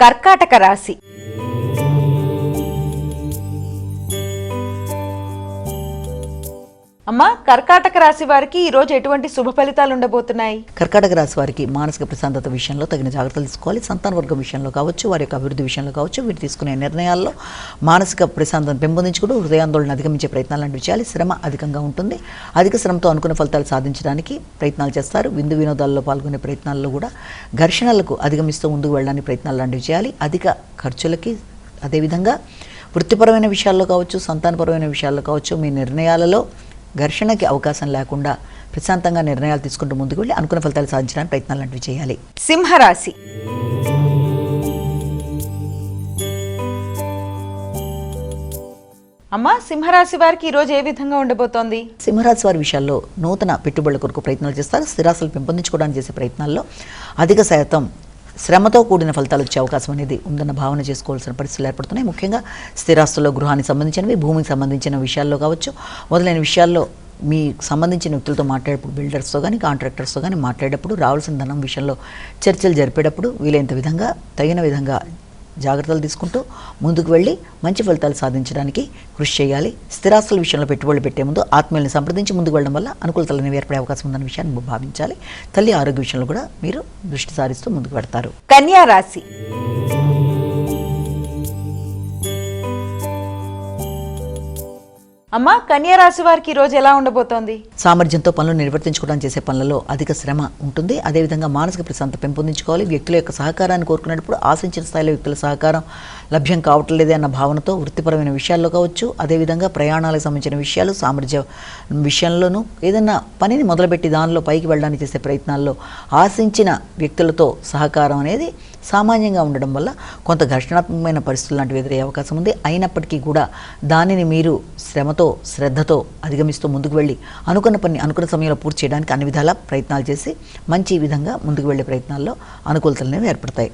కర్కాటక రాశి. అమ్మా, కర్కాటక రాశి వారికి ఈ రోజు ఎటువంటి శుభ ఫలితాలు ఉండబోతున్నాయి? కర్కాటక రాశి వారికి మానసిక ప్రశాంతత విషయంలో తగిన జాగ్రత్తలు తీసుకోవాలి. సంతాన వర్గం విషయంలో కావచ్చు, వారి యొక్క అభివృద్ధి విషయంలో కావచ్చు, వీరు తీసుకునే నిర్ణయాల్లో మానసిక ప్రశాంతతను పెంపొందించుకుంటూ హృదయాందోళన అధిగమించే ప్రయత్నాలు లాంటివి చేయాలి. శ్రమ అధికంగా ఉంటుంది. అధిక శ్రమతో అనుకున్న ఫలితాలు సాధించడానికి ప్రయత్నాలు చేస్తారు. విందు వినోదాల్లో పాల్గొనే ప్రయత్నాల్లో కూడా ఘర్షణలకు అధిగమిస్తూ ముందుకు వెళ్ళడానికి ప్రయత్నాలు లాంటివి చేయాలి. అధిక ఖర్చులకి, అదేవిధంగా వృత్తిపరమైన విషయాల్లో కావచ్చు, సంతానపరమైన విషయాల్లో కావచ్చు, మీ నిర్ణయాలలో ఘర్షణకి అవకాశం లేకుండా ప్రశాంతంగా నిర్ణయాలు తీసుకుంటూ ముందుకు వెళ్ళి అనుకున్న ఫలితాలు సాధించడానికి ప్రయత్నాలు లాంటివి చేయాలి. సింహరాశి. అమ్మా, సింహరాశి వారికి ఈ రోజు ఏ విధంగా ఉండబోతోంది? సింహరాశి వారి విషయాల్లో నూతన పెట్టుబడుల కొరకు ప్రయత్నాలు చేస్తారు. స్థిరాస్తులు పెంపొందించుకోవడానికి చేసే ప్రయత్నాల్లో అధిక శాతం శ్రమతో కూడిన ఫలితాలు వచ్చే అవకాశం అనేది ఉందన్న భావన చేసుకోవాల్సిన పరిస్థితులు ఏర్పడుతున్నాయి. ముఖ్యంగా స్థిరాస్తుల్లో గృహానికి సంబంధించినవి, భూమికి సంబంధించిన విషయాల్లో కావచ్చు, మొదలైన విషయాల్లో మీ సంబంధించిన వ్యక్తులతో మాట్లాడేటప్పుడు, బిల్డర్స్తో కానీ కాంట్రాక్టర్స్తో కానీ మాట్లాడేటప్పుడు, రావాల్సిన ధనం విషయంలో చర్చలు జరిపేటప్పుడు వీలైనంత విధంగా తగిన విధంగా జాగ్రత్తలు తీసుకుంటూ ముందుకు వెళ్ళి మంచి ఫలితాలు సాధించడానికి కృషి చేయాలి. స్థిరాస్తుల విషయంలో పెట్టుబడులు పెట్టే ముందు ఆత్మీయులను సంప్రదించి ముందుకు వెళ్ళడం వల్ల అనుకూలతలు అనేవి ఏర్పడే అవకాశం ఉందన్న విషయాన్ని భావించాలి. తల్లి ఆరోగ్య విషయంలో కూడా మీరు దృష్టి సారిస్తూ ముందుకు పెడతారు. కన్యా రాశి. అమ్మా, కన్యా రాశి వారికి ఈ రోజు ఎలా ఉండబోతోంది? సామర్థ్యంతో పనులు నిర్వర్తించుకోవడానికి చేసే పనులలో అధిక శ్రమ ఉంటుంది. అదేవిధంగా మానసిక ప్రశాంతత పెంపొందించుకోవాలి. వ్యక్తుల యొక్క సహకారాన్ని కోరుకునేటప్పుడు ఆశించిన స్థాయిలో వ్యక్తుల సహకారం లభ్యం కావట్లేదే అన్న భావనతో వృత్తిపరమైన విషయాల్లో కావచ్చు, అదేవిధంగా ప్రయాణాలకు సంబంధించిన విషయాలు, సామర్థ్య విషయంలోనూ ఏదైనా పనిని మొదలుపెట్టి దానిలో పైకి వెళ్ళడానికి చేసే ప్రయత్నాల్లో ఆశించిన వ్యక్తులతో సహకారం అనేది సామాన్యంగా ఉండడం వల్ల కొంత ఘర్షణాత్మకమైన పరిస్థితులు లాంటివి ఎదురయ్యే అవకాశం ఉంది. అయినప్పటికీ కూడా దానిని మీరు శ్రమతో, శ్రద్ధతో అధిగమిస్తూ ముందుకు వెళ్ళి అనుకున్న పని అనుకున్న సమయంలో పూర్తి చేయడానికి అన్ని విధాలా ప్రయత్నాలు చేసి మంచి విధంగా ముందుకు వెళ్ళే ప్రయత్నాల్లో అనుకూలతలు అనేవి ఏర్పడతాయి.